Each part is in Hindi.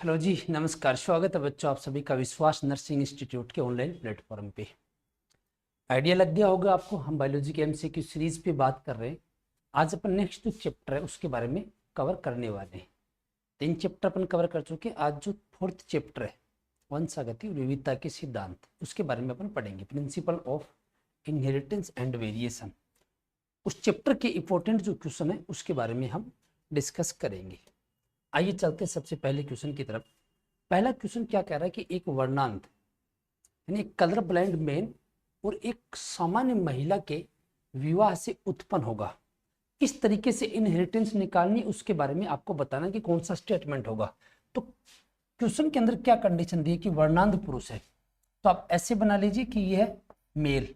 हेलो जी, नमस्कार। स्वागत है बच्चों आप सभी का विश्वास नर्सिंग इंस्टीट्यूट के ऑनलाइन प्लेटफॉर्म पे। आइडिया लग गया होगा आपको, हम बायोलॉजी के एमसीक्यू सीरीज पे बात कर रहे हैं। आज अपन नेक्स्ट जो चैप्टर है उसके बारे में कवर करने वाले हैं। 3 चैप्टर अपन कवर कर चुके हैं। आज जो 4th चैप्टर है वंशागति और विविधता के सिद्धांत, उसके बारे में अपन पढ़ेंगे। Principle of inheritance and variation, उस चैप्टर के इंपॉर्टेंट जो क्वेश्चन है उसके बारे में हम डिस्कस करेंगे। आइए चलते सबसे पहले क्वेश्चन की तरफ। पहला क्वेश्चन क्या कह रहा है कि एक वर्णांध यानी एक कलर ब्लाइंड मैन और एक सामान्य महिला के विवाह से उत्पन्न होगा, किस तरीके से इनहेरिटेंस निकालनी उसके बारे में आपको बताना कि कौन सा स्टेटमेंट होगा। तो क्वेश्चन के अंदर क्या कंडीशन दी है कि वर्णांध पुरुष है, तो आप ऐसे बना लीजिए कि यह मेल।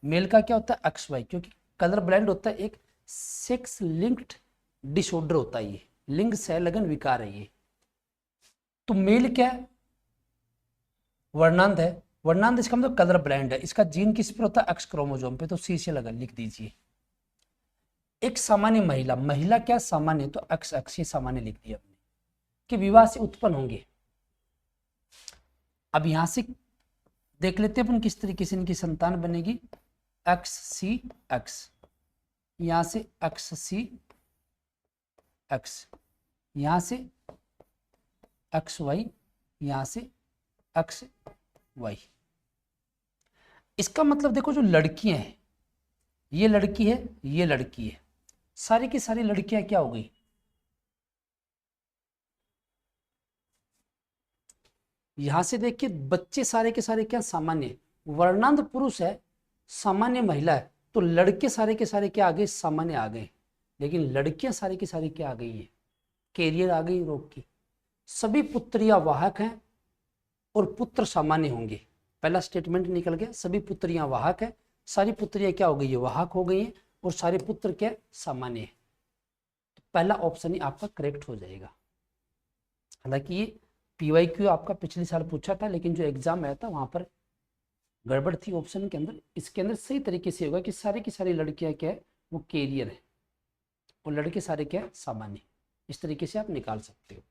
मेल का क्या होता है XY, क्योंकि कलर ब्लाइंड होता है एक सेक्स लिंक्ड डिसऑर्डर होता है, ये लिंग सहलगन विकार है ये। तो मेल क्या है, वर्णांध है। वर्णांध इसका मतलब कलर ब्लाइंड है। इसका जीन किस पर होता है, X क्रोमोसोम पे, तो C से लगा लिख दीजिए। एक सामान्य महिला, महिला क्या सामान्य, तो X सामान्य लिख दिया हमने, कि विवाह से उत्पन्न होंगे। अब यहां से देख लेते हैं अपन किस तरीके से इनकी संतान बनेगी। XCX, यहां से XCX, यहां से XY, यहां से XY। इसका मतलब देखो, जो लड़कियां हैं, ये लड़की है, ये लड़की है, सारी की सारी लड़कियां क्या हो गई, यहां से देखिए बच्चे सारे के सारे क्या सामान्य, वर्णांध पुरुष है, सामान्य महिला है, तो लड़के सारे के सारे क्या आ गए, सामान्य आ गए। लेकिन लड़कियां सारी की सारी क्या आ गई है, कैरियर आ गई रोग की। सभी पुत्रियां वाहक हैं और पुत्र सामान्य होंगे। पहला स्टेटमेंट निकल गया, सभी पुत्रियां वाहक है, सारी पुत्रियां क्या हो गई है, वाहक हो गई हैं, और सारे पुत्र क्या सामान्य है। तो पहला ऑप्शन ही आपका करेक्ट हो जाएगा। हालांकि ये PYQ आपका पिछले साल पूछा था, लेकिन जो एग्जाम आया था वहां पर गड़बड़ थी ऑप्शन के अंदर। इसके अंदर सही तरीके से होगा कि सारी की सारी लड़कियां क्या है, वो कैरियर है, और लड़के सारे क्या है, सामान्य। इस तरीके से आप निकाल सकते हो।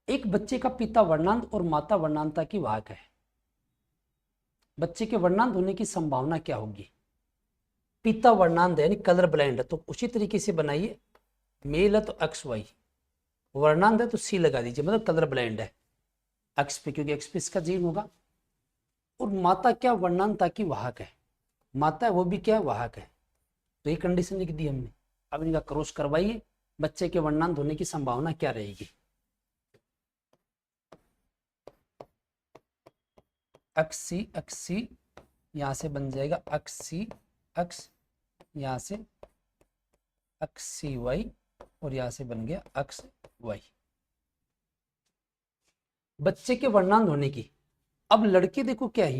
एक बच्चे का पिता वर्णांध और माता वर्णांधता की वाहक है, बच्चे के वर्णांध होने की संभावना क्या होगी। पिता वर्णांध है यानी कलर ब्लाइंड है, तो उसी तरीके से बनाइए। मेल है तो XY, वर्णांध है तो C लगा दीजिए, मतलब कलर ब्लाइंड है X पे, क्योंकि X पे इसका जीन होगा। और माता क्या वर्णांधता की वाहक है, माता है वो भी क्या है, वाहक है। तो ये कंडीशन लिख दी हमने। अब इनका क्रॉस करवाइए, बच्चे के वर्णांध होने की संभावना क्या रहेगी। XC यहां से बन जाएगा XCX, यहां से XCY, और यहां से बन गया XY। बच्चे के वर्णांध होने की। अब लड़के देखो क्या है,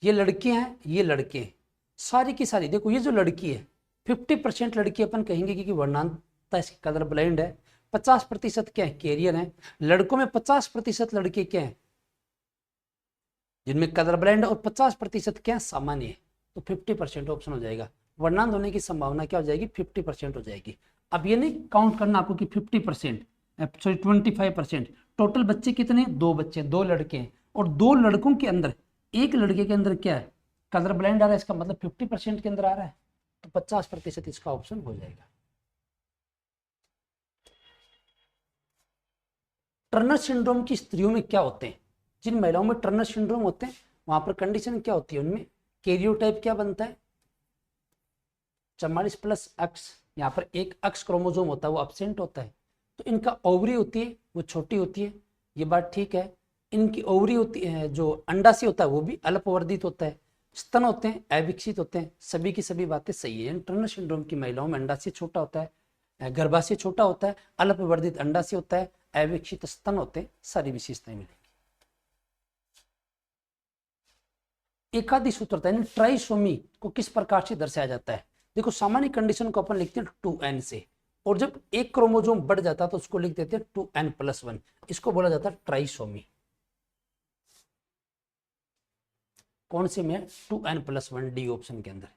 ये लड़के हैं, ये लड़के हैं, सारी की सारी देखो, ये जो लड़की है 50% लड़की अपन कहेंगे कि वर्णांधता इसकी कलर ब्लाइंड है। 50% क्या है, कैरियर है। लड़कों में 50% लड़के क्या है जिनमें कलर ब्लाइंड है, और 50% क्या है, सामान्य है। तो 50% ऑप्शन हो जाएगा। वर्णांध होने की संभावना क्या हो जाएगी, 50% हो जाएगी। अब ये नहीं काउंट करना आपको कि 50%, सॉरी 25%। टोटल बच्चे कितने, 2 बच्चे, 2 लड़के हैं, और 2 लड़कों के अंदर एक लड़के के अंदर क्या है, कलर ब्लाइंड आ रहा है, इसका मतलब 50% के अंदर आ रहा है, तो 50% इसका ऑप्शन हो जाएगा। टर्नर सिंड्रोम की स्त्रियों में क्या होते हैं, जिन महिलाओं में टर्नर सिंड्रोम होते हैं वहां पर कंडीशन क्या होती है, उनमें कैरियोटाइप क्या बनता है, 44+X। यहाँ पर एक X क्रोमोसोम होता है वो अब्सेंट होता है। तो इनका ओवरी होती है वो छोटी होती है, ये बात ठीक है। इनकी ओवरी होती है, जो अंडाशय होता है वो भी अल्पवर्धित होता है। स्तन होते हैं अविकसित होते हैं, सभी की सभी बातें सही है। टर्नर सिंड्रोम की महिलाओं में अंडाशय छोटा होता है, गर्भाशय छोटा होता है, अल्पवर्धित अंडाशय होता है, अविकसित स्तन होते हैं, सारी विशेषताएं मिलेंगी। एकादि सूत्रता यानी ट्राइसोमी को किस प्रकार से दर्शाया जाता है। देखो सामान्य कंडीशन को अपन लिखते हैं 2n से, और जब एक क्रोमोसोम बढ़ जाता है तो उसको लिख देते हैं 2n+1। इसको बोला जाता है ट्राइसोमी। कौन से में 2n+1, डी ऑप्शन के अंदर।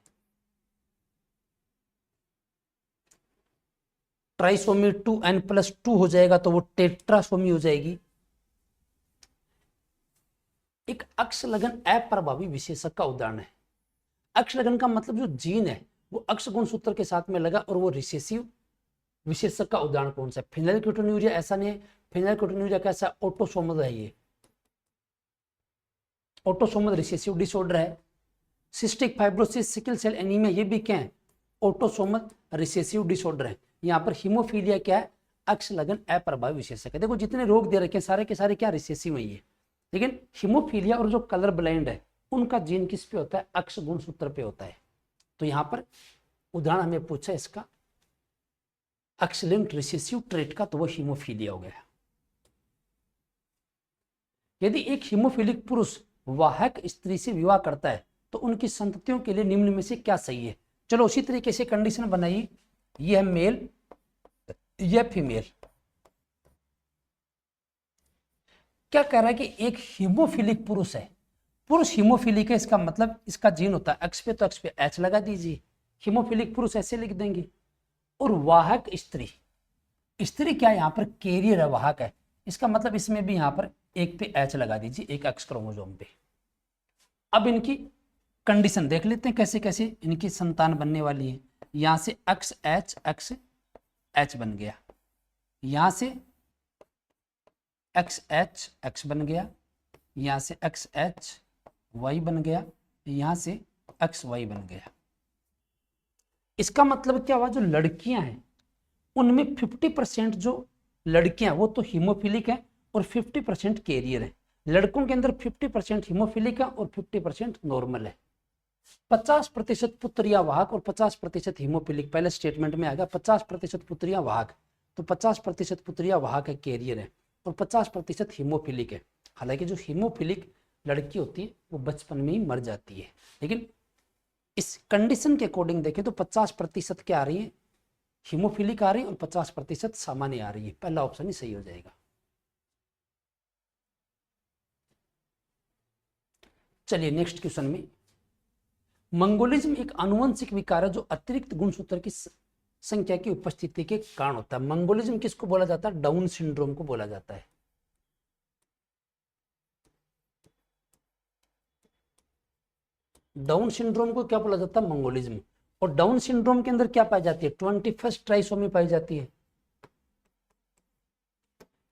ट्राइसोमी 2n+2 हो जाएगा तो वो टेट्रासोमी हो जाएगी। एक अक्षलगन अप्रभावी विशेषक का उदाहरण है। अक्षलगन का मतलब जो जीन है वो अक्ष गुणसूत्र के साथ में लगा और वो रिसेसिव विशेषक का उदाहरण कौन सा है? फिनाइलकेटोन्यूरिया ऐसा नहीं है। फिनाइलकेटोन्यूरिया कैसा? ऑटोसोमल है, ये ऑटोसोमल रिसेसिव डिसऑर्डर है। Cystic fibrosis, sickle cell anaemia, ये भी क्या है? ऑटोसोमल रिसेसिव डिसऑर्डर है। यहाँ पर हीमोफीलिया क्या है? अक्षलगन अप्रभावी विशेषक है। देखो जितने रोग दे रखे हैं सारे के सारे क्या रिसेसिव है, लेकिन हीमोफीलिया और जो कलर ब्लाइंड है उनका जीन किस पे होता है? अक्ष गुणसूत्र पे होता है। तो यहाँ पर उदाहरण हमें पूछा इसका अक्ष लिंक्ड रिसेसिव ट्रेट का, तो वो हीमोफीलिया हो गया। यदि एक हीमोफिलिक पुरुष वाहक स्त्री से विवाह करता है तो उनकी संततियों के लिए निम्न में से क्या सही है? चलो उसी तरीके से कंडीशन बनाइए, यह मेल यह फीमेल। क्या कह रहा है कि एक हीमोफिलिक पुरुष है, पुरुष हीमोफिलिक है, इसका मतलब इसका जीन होता है अक्ष पे, तो अक्ष पे एच लगा दीजिए, हीमोफिलिक पुरुष ऐसे लिख देंगे। और वाहक स्त्री, स्त्री क्या है? यहाँ पर कैरियर है, वाहक है, इसका मतलब इसमें भी यहाँ पर एक पे एच लगा दीजिए, एक एक्स क्रोमोसोम पे। अब इनकी कंडीशन देख लेते हैं कैसे कैसे इनकी संतान बनने वाली है। यहां से एक्स एच बन गया, यहां से एक्स एच एक्स बन गया, यहां से एक्स एच वाई बन गया, यहां से एक्स वाई बन गया। इसका मतलब क्या हुआ? जो लड़कियां हैं उनमें 50% जो लड़कियां वो तो हीमोफिलिक है और 50% कैरियर है। लड़कों के अंदर 50% हीमोफिलिक है और 50% नॉर्मल है। 50% पुत्रियां वाहक और 50% हीमोफिलिक। पहले स्टेटमेंट में आएगा 50% पुत्रियां वाहक, तो 50% पुत्रियां वाहक है, कैरियर है, और 50% हीमोफिलिक है। हालांकि जो हीमोफिलिक लड़की होती है वो बचपन में ही मर जाती है, लेकिन इस कंडीशन के अकॉर्डिंग देखें तो 50% क्या आ रही है? हीमोफिलिक आ रही है और 50% सामान्य आ रही है। पहला ऑप्शन ही सही हो जाएगा। चलिए नेक्स्ट क्वेश्चन में, मंगोलिज्म एक आनुवंशिक विकार है जो अतिरिक्त गुणसूत्र की संख्या की उपस्थिति के कारण होता है। मंगोलिज्म किसको बोला जाता है? डाउन सिंड्रोम को बोला जाता है। डाउन सिंड्रोम को क्या बोला जाता है? मंगोलिज्म। और डाउन सिंड्रोम के अंदर क्या पाई जाती है? 21st ट्राइसोमी पाई जाती है,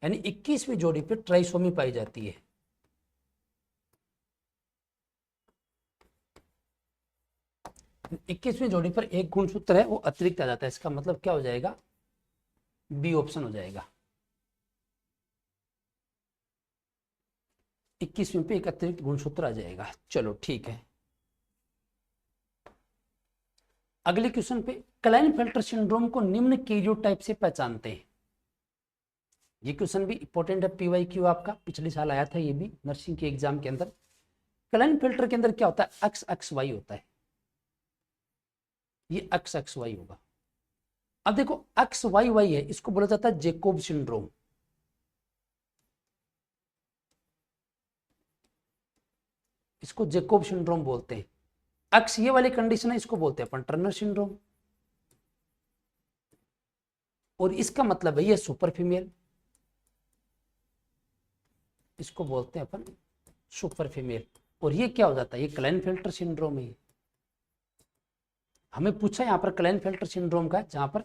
यानी 21वीं जोड़ी पे ट्राइसोमी पाई जाती है। इक्कीसवीं जोड़ी पर एक गुणसूत्र है वो अतिरिक्त आ जाता है, इसका मतलब क्या हो जाएगा? बी ऑप्शन हो जाएगा। 21वीं पे एक अतिरिक्त गुणसूत्र आ जाएगा। चलो ठीक है, अगले क्वेश्चन पे, क्लाइनफेल्टर सिंड्रोम को निम्न कैरियोटाइप से पहचानते हैं। ये क्वेश्चन भी इंपॉर्टेंट है, PYQ आपका पिछले साल आया था, ये भी नर्सिंग के एग्जाम के अंदर। क्लाइनफेल्टर के अंदर क्या होता है? एक्स वाई होता है, ये एक्स वाई होगा। अब देखो एक्स वाई वाई है, इसको बोला जाता है जेकोब सिंड्रोम। इसको जेकोब सिंड्रोम बोलते हैं। एक्स ये वाली कंडीशन है, इसको बोलते हैं अपन टर्नर सिंड्रोम। और इसका मतलब है ये सुपर फीमेल, इसको बोलते हैं अपन सुपर फीमेल। और ये क्या हो जाता है? ये क्लाइनफेल्टर सिंड्रोम है। हमें पूछा यहां पर क्लाइनफेल्टर सिंड्रोम का, जहां पर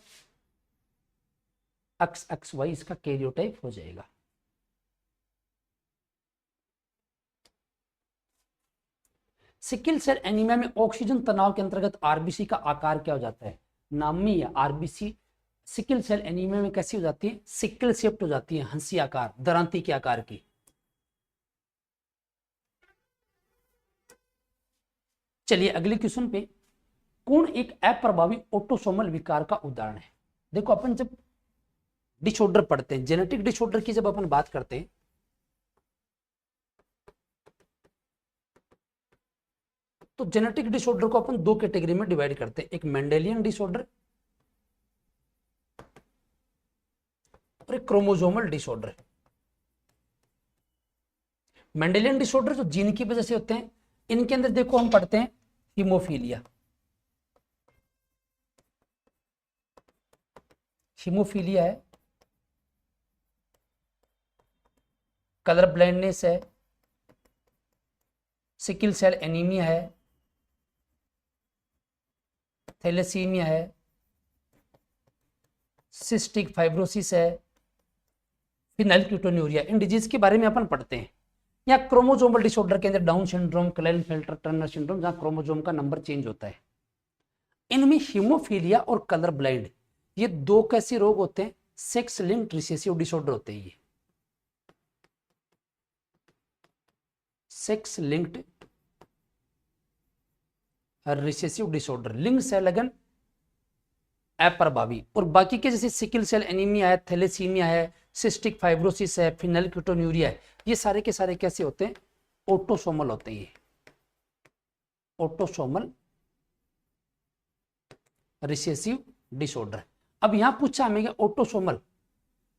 एक्स वाई इसका कैरियोटाइप हो जाएगा। सिकल सेल एनीमिया में ऑक्सीजन तनाव के अंतर्गत आरबीसी का आकार क्या हो जाता है? नामी या आरबीसी सिकल सेल एनीमिया में कैसी हो जाती है? सिकल शेप्ड हो जाती है, हंसी आकार, दरांती के आकार की। चलिए अगले क्वेश्चन पे, कौन एक अप्रभावी ऑटोसोमल विकार का उदाहरण है? देखो अपन जब डिसऑर्डर पढ़ते हैं, जेनेटिक डिसऑर्डर की जब अपन बात करते हैं, तो जेनेटिक डिसऑर्डर को अपन दो कैटेगरी में डिवाइड करते हैं, एक मेंडेलियन डिसऑर्डर और एक क्रोमोसोमल डिसऑर्डर। मेंडेलियन डिसऑर्डर जो जीन की वजह से होते हैं, इनके अंदर देखो हम पढ़ते हैं हीमोफीलिया, हीमोफीलिया है, कलर ब्लाइंडनेस है, सिकल सेल एनीमिया है, थैलेसीमिया है, सिस्टिक फाइब्रोसिस है, फिनाइलकीटोन्यूरिया। इन डिजीज के बारे में अपन पढ़ते हैं। या क्रोमोजोमल डिसऑर्डर के अंदर डाउन सिंड्रोम, क्लेनफेल्टर टर्नर सिंड्रोम, जहां क्रोमोजोम का नंबर चेंज होता है। इनमें हीमोफीलिया और कलर ब्लाइंड, ये दो कैसे रोग होते हैं? सेक्स लिंक्ड रिसेसिव डिसऑर्डर होते हैं। ये सेक्स लिंक्ड रिसेसिव डिसऑर्डर, लिंग से लगन अप्रभावी। और बाकी के जैसे सिकल सेल एनीमिया है, थैलेसीमिया है, सिस्टिक फाइब्रोसिस है, फिनाइलकीटोन्यूरिया है, ये सारे के सारे कैसे होते हैं? ऑटोसोमल होते हैं। ये ऑटोसोमल रिसेसिव डिसऑर्डर। अब यहां पूछा हमें ऑटोसोमल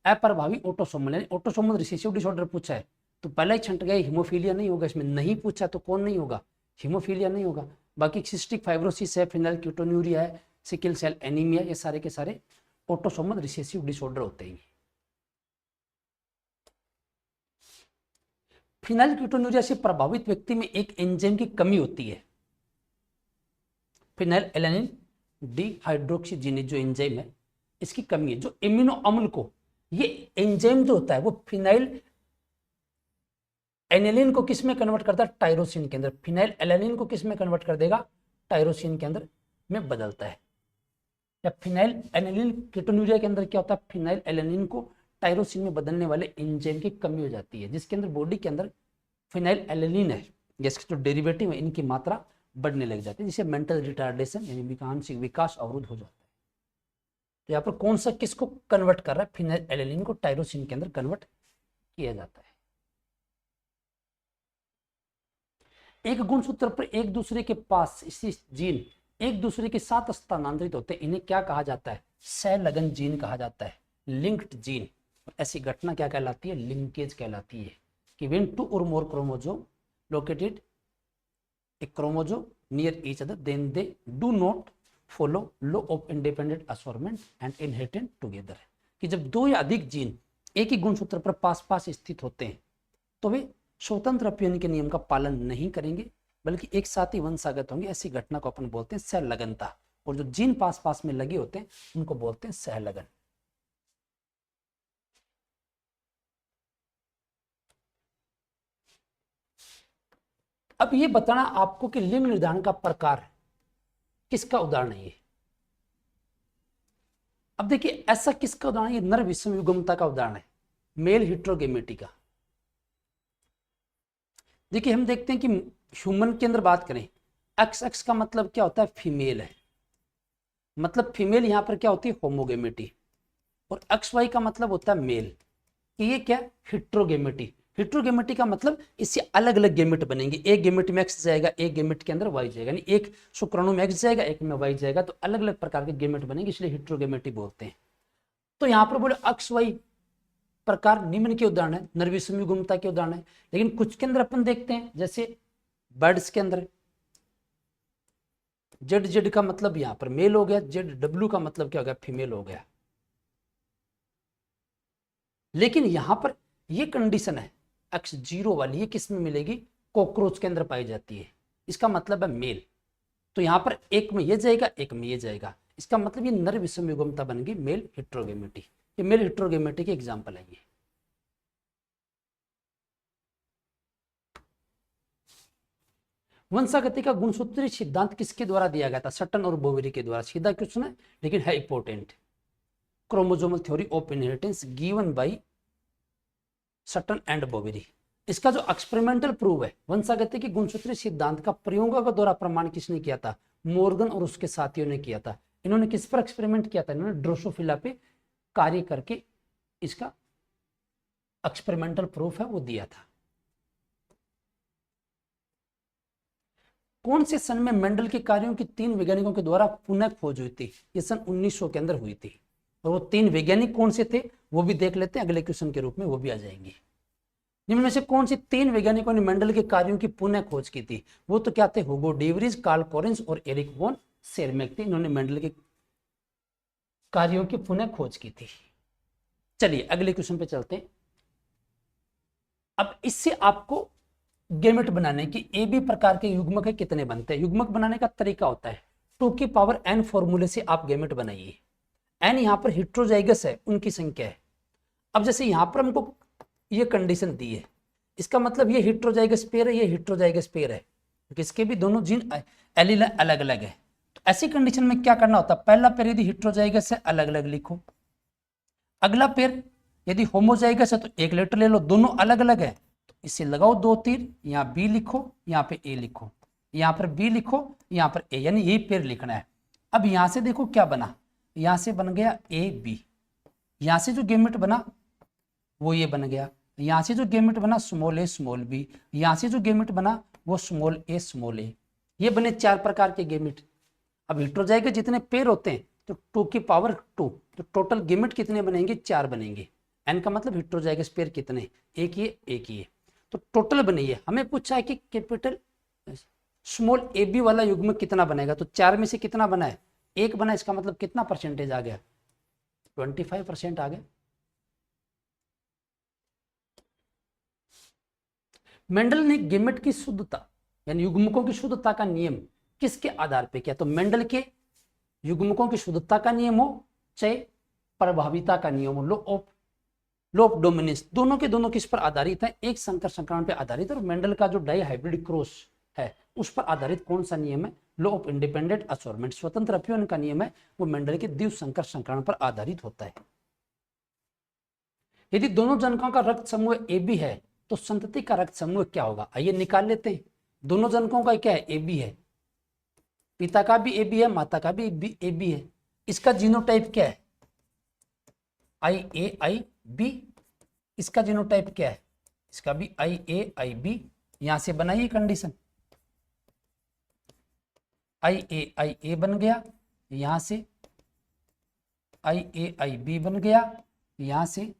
अप्रभावी, ऑटोसोमल यानी ऑटोसोमल रिसेसिव डिसऑर्डर पूछा है, तो पहला ही छंट गया हीमोफीलिया नहीं होगा। इसमें नहीं पूछा तो कौन नहीं होगा? हीमोफीलिया नहीं होगा। बाकी सिस्टिक फाइब्रोसिस है, फिनाइलकीटोन्यूरिया है, सिकल सेल एनीमिया, ये सारे के सारे ऑटोसोमल रिसेसिव डिसऑर्डर होते हैं। फिनाइलकीटोन्यूरिया से प्रभावित व्यक्ति में एक एंजाइम की कमी होती है, फिनाइलएलानिन डिहाइड्रोक्सीजीनेज जो एंजाइम है, इसकी कमी है। जो इम्यूनो अम्ल को, ये एंजाइम जो होता है वो फिनाइल एनिलीन को किस में कन्वर्ट करता है? टायरोसिन के अंदर। फिनाइल एलानिन को किस में कन्वर्ट कर देगा? टायरोसिन के अंदर में बदलता है। या फिनाइल एनिलीन कीटोन्यूरिया के अंदर क्या होता है? फिनाइल एलानिन को टायरोसिन में बदलने वाले एंजाइम की कमी हो जाती है, जिसके अंदर बॉडी के अंदर फिनाइल एलानिन है, जिसके जो डेरिवेटिव है, इनकी मात्रा बढ़ने लग जाती है, जिसे मेंटल रिटार्डेशन यानी मानसिक विकास अवरुद्ध हो जाता है। तो यहाँ पर कौन सा किसको कन्वर्ट कर रहा है? फिनाइल एलानिन को टायरोसिन के अंदर कन्वर्ट किया जाता है। एक गुणसूत्र पर एक दूसरे के पास इसी जीन एक दूसरे के साथ स्थानांतरित होते हैं, इन्हें क्या कहा जाता है? सहलगन जीन कहा जाता है, लिंक्ड जीन। ऐसी घटना क्या कहलाती है? लिंकेज कहलाती है। कि when two or more chromosome located a chromosome near each other then they do not follow law of independent assortment and inheritance together. कि जब दो या अधिक जीन एक ही गुणसूत्र पर पास पास स्थित होते हैं तो वे स्वतंत्र अपीयन के नियम का पालन नहीं करेंगे, बल्कि एक साथ ही वंशागत होंगे। ऐसी घटना को अपन बोलते हैं सहलगनता। और जो जीन पास पास में लगे होते हैं उनको बोलते हैं सहलगन। अब ये बताना आपको कि लिंग निर्धारण का प्रकार किसका उदाहरण है ये। अब देखिए ऐसा किसका उदाहरण? ये नर विषम युग्मता का उदाहरण है, मेल हिट्रोगेमेटी का। देखिए हम देखते हैं कि ह्यूमन के अंदर बात करें, एक्स एक्स का मतलब क्या होता है? फीमेल है, मतलब फीमेल यहां पर क्या होती है? होमोगेमेटी। और एक्स वाई का मतलब होता है मेल। कि ये क्या? हिट्रोगेमेटी। हिट्रोगेमेटी का मतलब इससे अलग अलग गेमेट बनेंगे, एक गेमेट में एक्स जाएगा, एक गेमेट के अंदर वाई जाएगा, यानी एक शुक्राणु में एक्स जाएगा, एक में वाई जाएगा, तो अलग अलग प्रकार के गेमेट बनेंगे, इसलिए हिट्रोगेमेटी बोलते हैं। तो यहां पर बोले एक्स वाई प्रकार निम्न के उदाहरण है, नर विषम युग्मता के उदाहरण है। लेकिन कुछ के अंदर अपन देखते हैं, जैसे बर्ड्स के अंदर जेड जेड का मतलब यहां पर मेल हो गया, जेड डब्ल्यू का मतलब क्या हो गया? फीमेल हो गया। लेकिन यहां पर ये कंडीशन है एक्स जीरो वाली, ये किस में मिलेगी? कॉकरोच के अंदर पाई जाती है, इसका मतलब है मेल। तो यहां पर एक में ये जाएगा, एक में ये जाएगा, इसका मतलब ये नर विषम युग्मता बन गई, मेल हिट्रोगेमेटी। ये मेल हिट्रोगेमेटी के एग्जाम्पल है ये। वंशागति का गुणसूत्रीय सिद्धांत किसके द्वारा दिया गया था? सटन और बोवेरी के द्वारा। सीधा क्वेश्चन है लेकिन है important. Chromosomal theory of inheritance given by Sutton and Boveri. इसका जो एक्सपेरिमेंटल प्रूव है वंशागति के गुणसूत्रीय सिद्धांत का प्रयोगों के द्वारा प्रमाण किसने किया था? मॉर्गन और उसके साथियों ने किया था। इन्होंने किस पर एक्सपेरिमेंट किया था? इन्होंने ड्रोसोफिला पे कार्य करके इसका एक्सपेरिमेंटल प्रूफ है वो दिया था। कौन से सन में मेंडल के कार्यों की 3 वैज्ञानिकों के द्वारा पुनः खोज हुई थी? ये सन 1900 के अंदर हुई थी। और वो 3 वैज्ञानिक कौन से थे वो भी देख लेते हैं, अगले क्वेश्चन के रूप में वो भी आ जाएंगे। निम्न में से कौन से 3 वैज्ञानिकों ने मेंडल के कार्यों की पुनः खोज की थी? वो तो क्या थे? हुगो डेवरीज, कार्ल कोरेंस और एरिक वॉन सेरमेक थे। इन्होंने मेंडल के कार्यों की पुनः खोज की थी। चलिए अगले क्वेश्चन पे चलते हैं। अब इससे आपको गैमेट बनाने की ए बी प्रकार के युग्मक है कितने बनते हैं। युग्मक बनाने का तरीका होता है 2 की पावर n फॉर्मूले से आप गैमेट बनाइए। n यहां पर हेटेरोजाइगस है, उनकी संख्या है। अब जैसे यहां पर हमको ये कंडीशन दी है, इसका मतलब ये हेटेरोजाइगस पेयर है, ये हेटेरोजाइगस पेयर है, क्योंकि इसके भी दोनों जीन एलील अलग अलग है। तो ऐसी कंडीशन में क्या करना होता है, पहला पेयर यदि हेटेरोजाइगस है अलग अलग लिखो, अगला पेयर यदि होमोजाइगस है तो एक लेटर ले लो, दोनों अलग अलग है तो इसे लगाओ 2 तीर, यहाँ बी लिखो, यहाँ पे ए लिखो, यहाँ पर बी लिखो, यहाँ पर ए, यानी यही पेयर लिखना है। अब यहां से देखो क्या बना, यहां से बन गया ए बी, यहां से जो गैमेट बना वो ये बन गया, यहां से जो गैमेट बना स्मॉल ए स्मॉल बी, यहां से जो गैमेट बना वो स्मॉल ए, ये बने 4 प्रकार के गैमेट। अब हेटेरोजाइगस जितने पेयर होते हैं तो 2 की पावर 2, तो टोटल गैमेट कितने बनेंगे, 4 बनेंगे। एन का मतलब हेटेरोजाइगस पेयर कितने, एक ही है, तो टोटल बनी है। हमें पूछा है कि कैपिटल स्मॉल ए बी वाला युग्म कितना बनेगा, तो 4 में से कितना बना है, 1 बना, इसका मतलब कितना परसेंटेज आ गया, 25% आ गया। मेंडल ने गैमेट की शुद्धता यानी युग्मकों की शुद्धता का नियम किसके आधार पर किया, तो मेंडल के युग्मकों की शुद्धता का नियम हो चाहे प्रभाविता का नियम हो, लो ऑफ डोमिनेंस, दोनों के दोनों किस पर आधारित है, एक संकर संक्रामण पर आधारित है। और मेंडल का जो डाई हाइब्रिड क्रॉस है उस पर आधारित कौन सा नियम है, लॉ ऑफ इंडिपेंडेंट असोर्टमेंट, स्वतंत्र अपीयन का नियम है, वो मेंडल के द्विव संकर संक्रामण पर आधारित होता है। यदि दोनों जनकों का रक्त समूह ए बी है तो संतति का रक्त समूह क्या होगा, आइए निकाल लेते हैं। दोनों जनकों का क्या है, ए बी है, पिता का भी ए बी है, माता का भी ए बी है। इसका जीनोटाइप क्या है, IA/IB, इसका जीनोटाइप क्या है, इसका भी IA/IB। यहां से बनाइए कंडीशन, IA/IA बन गया, यहां से IA/IB बन गया, यहां से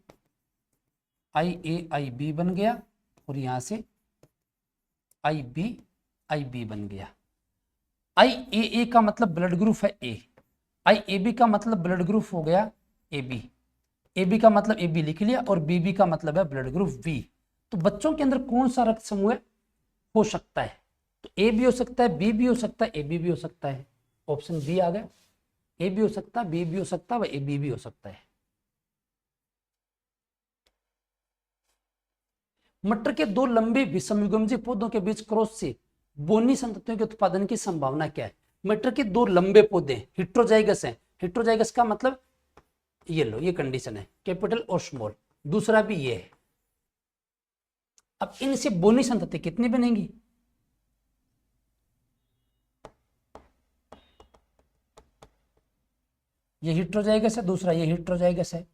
IA/IB बन गया, और यहां से IB/IB बन गया। IAA का मतलब ब्लड ग्रुप है A, IAB का मतलब ब्लड ग्रुप हो गया AB, AB का मतलब AB लिख लिया, और BB का मतलब है ब्लड ग्रुप B। तो बच्चों के अंदर कौन सा रक्त समूह हो सकता है, तो A भी हो सकता है, B भी हो सकता है, AB भी हो सकता है। ऑप्शन बी आ गया, A भी हो सकता है, B भी हो सकता है, AB भी हो सकता है। मटर के 2 लंबे विषमयुग्मजीय पौधों के बीच क्रॉस से बोनी संततियों के उत्पादन की संभावना क्या है। मटर के 2 लंबे पौधे हेटेरोजाइगस हैं, हेटेरोजाइगस का मतलब ये लो, ये कंडीशन है कैपिटल और स्मॉल, दूसरा भी ये है। अब इनसे बोनी संतति कितनी बनेंगी, ये हेटेरोजाइगस है, दूसरा ये हेटेरोजाइगस है।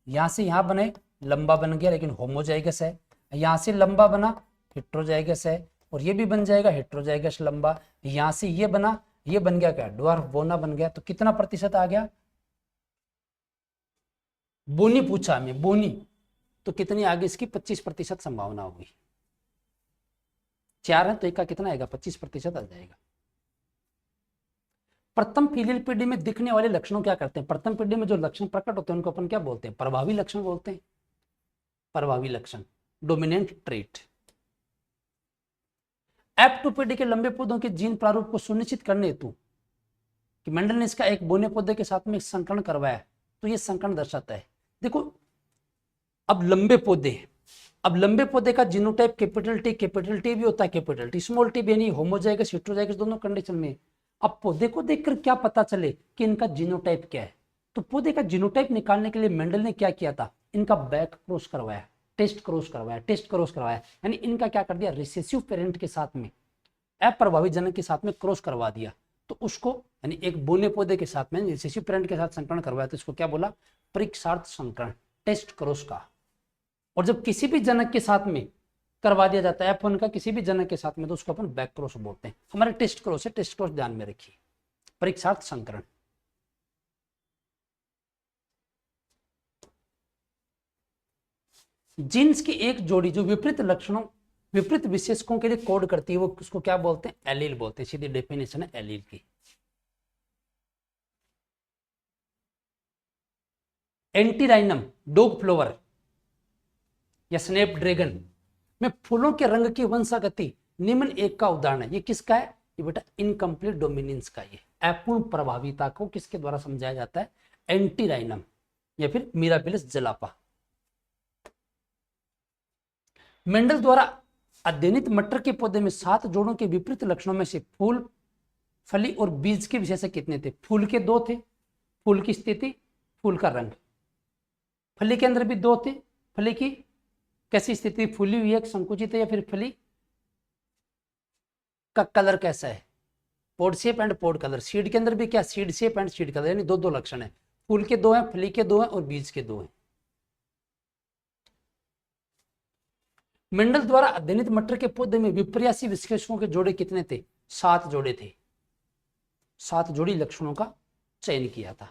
यहां से यहां बने लंबा बन गया लेकिन होमोजाइगस है, यहां से लंबा बना हेटेरोजाइगस है, और ये भी बन जाएगा हेटेरोजाइगस लंबा। यहां से ये बना, ये बन गया क्या, ड्वार्फ बोना बन गया। तो कितना प्रतिशत आ गया, बोनी पूछा हमें, बोनी, तो कितनी आगे इसकी 25% संभावना होगी। 4 है तो एक का कितना आएगा, 25% आ जाएगा। प्रथम फीलियल पीढ़ी में दिखने वाले लक्षणों क्या करते हैं, प्रथम पीढ़ी में जो लक्षण प्रकट होते हैं उनको अपन क्या बोलते हैं, प्रभावी लक्षण बोलते हैं, प्रभावी लक्षण, डोमिनेंट ट्रेट। F2 पीढ़ी के लंबे पौधों के जीन प्रारूप को सुनिश्चित करने हेतु कि मेंडल ने इसका एक बोने पौधे के साथ में संकरण करवाया, तो ये संकरण दर्शाता है। देखो अब लंबे पौधे, अब लंबे पौधे का जीनोटाइप कैपिटल टी भी होता है, कैपिटल टी स्मॉल टी भी, यानी होमोजाइगस हेटेरोजाइगस दोनों कंडीशन में। अब पौधे को देखकर क्या पता चले कि इनका जीनोटाइप क्या है, तो पौधे का जीनोटाइप निकालने के लिए मेंडल ने क्या किया था, इनका बैक क्रॉस करवाया, टेस्ट क्रॉस करवाया, यानी इनका क्या कर दिया, रिसेसिव पेरेंट के साथ में, अप्रभावित जनक के साथ में क्रॉस करवा दिया। तो उसको यानी एक बोने पौधे के साथ में रिसेसिव पेरेंट के साथ संकरण करवाया, तो इसको क्या बोला, परीक्षार्थ संकरण, टेस्ट क्रॉस का। और जब किसी भी जनक के साथ में करवा दिया जाता है F1 का किसी भी जनक के साथ में, तो उसको अपन बैक क्रॉस बोलते हैं। हमारे टेस्ट क्रॉस है, टेस्ट क्रॉस ध्यान में रखिए, परीक्षार्थ संकरण। जीन्स की एक जोड़ी जो विपरीत लक्षणों, विपरीत विशेषकों के लिए कोड करती है, वो उसको क्या बोलते हैं, एलील बोलते हैं। सीधी डेफिनेशन है एलील की। एंटीराइनम, डॉग फ्लावर या स्नैप ड्रैगन में फूलों के रंग की वंशागति निम्न एक का उदाहरण है। ये किसका है? ये बेटा इनकम्प्लीट डोमिनेंस का, ये अपूर्ण प्रभाविता को किसके द्वारा समझाया जाता है? एंटीराइनम या फिर मिराबिलिस जलापा। मेंडल द्वारा अध्ययनित मटर के पौधे में 7 जोड़ों के विपरीत लक्षणों में से फूल, फली और बीज के विशेषक कितने थे? फूल के 2 थे, फूल की स्थिति, फूल का रंग। फली के अंदर भी 2 थे, फली की कैसी स्थिति, फूली हुई है, संकुचित है, या फिर फली का कलर कैसा है, pod shape and pod colour. Seed के अंदर भी क्या, seed shape and seed colour, यानी 2 लक्षण है। फूल के 2 हैं, फली के 2 हैं और बीज के 2 हैं। मेंडल द्वारा अध्ययनित मटर के पौधे में विपर्यासी विशेषकों के जोड़े कितने थे? 7 जोड़े थे। 7 जोड़ी लक्षणों का चयन किया था।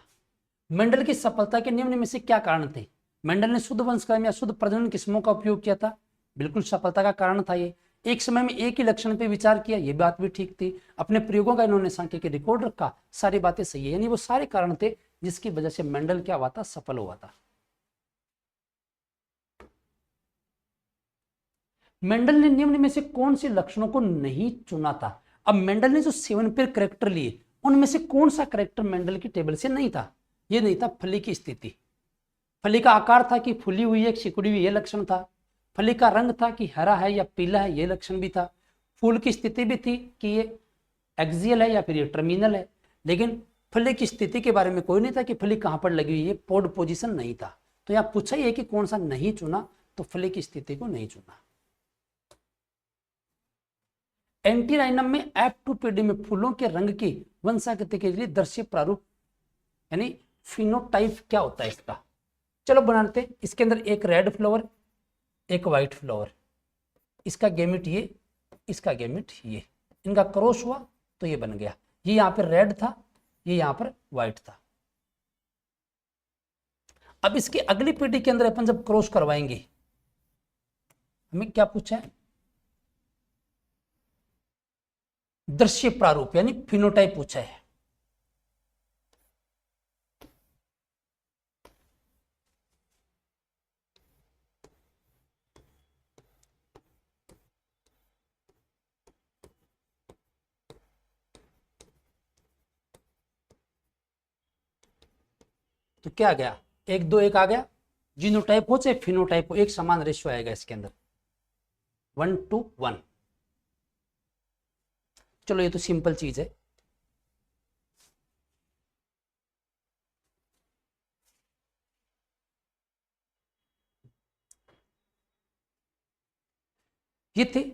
मेंडल की सफलता के निम्न में से क्या कारण थे? मेंडल ने शुद्ध वंशक्रम या शुद्ध प्रजनन किस्मों का उपयोग किया था, बिल्कुल सफलता का कारण था ये। एक समय में एक ही लक्षण पे विचार किया, ये बात भी ठीक थी। अपने प्रयोगों का इन्होंने सांख्यिकी रिकॉर्ड रखा, सारी बातें सही है, यानी वो सारे कारण थे जिसकी वजह से मेंडल क्या हुआ था? सफल हुआ था। मेंडल ने निम्न में से कौन से लक्षणों को नहीं चुना था? अब मेंडल ने जो 7 पेयर करेक्टर लिए, उनमें से कौन सा करेक्टर मेंडल की टेबल से नहीं था? ये नहीं था फली की स्थिति, फली का आकार था कि फुली हुई है, सिकुड़ी हुई, ये लक्षण था। फली का रंग था कि हरा है या पीला है, ये लक्षण भी था। फूल की स्थिति भी थी कि ये एक्सियल है या फिर ये टर्मिनल है। लेकिन फली की स्थिति के बारे में कोई नहीं था कि फली कहां पर लगी हुई है, पोड पोजीशन नहीं था। तो यहां पूछा ही है कि कौन सा नहीं चुना, तो फली की स्थिति को नहीं चुना। एंटीराइनम में F2PD में फूलों के रंग की वंशागति के लिए दृश्य प्रारूप यानी फिनोटाइप क्या होता है इसका? चलो बनाते हैं। इसके अंदर एक रेड फ्लावर, एक व्हाइट फ्लावर, इसका गैमेट ये, इसका गैमेट ये, इनका क्रॉस हुआ तो ये बन गया। ये यहां पर रेड था, ये यहां पर व्हाइट था। अब इसकी अगली पीढ़ी के अंदर अपन जब क्रॉस करवाएंगे, हमें क्या पूछा है? दृश्य प्रारूप यानी फिनोटाइप पूछा है। तो क्या आ गया? 1 2 1 आ गया। जीनोटाइप हो चाहे फिनोटाइप हो, एक समान रेशियो आएगा इसके अंदर, 1:1। चलो ये तो सिंपल चीज है। ये थे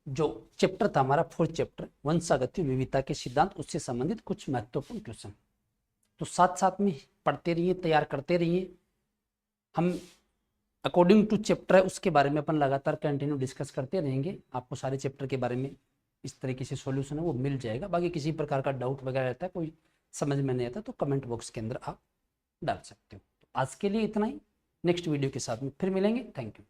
जो चैप्टर था हमारा 4th चैप्टर, वंशागति विविधता के सिद्धांत, उससे संबंधित कुछ महत्वपूर्ण क्वेश्चन। तो साथ साथ में पढ़ते रहिए, तैयार करते रहिए। हम अकॉर्डिंग टू चैप्टर है उसके बारे में अपन लगातार कंटिन्यू डिस्कस करते रहेंगे। आपको सारे चैप्टर के बारे में इस तरीके से सॉल्यूशन है वो मिल जाएगा। बाकी किसी प्रकार का डाउट वगैरह रहता है, कोई समझ में नहीं आता, तो कमेंट बॉक्स के अंदर आप डाल सकते हो। तो आज के लिए इतना ही, नेक्स्ट वीडियो के साथ में फिर मिलेंगे। Thank you.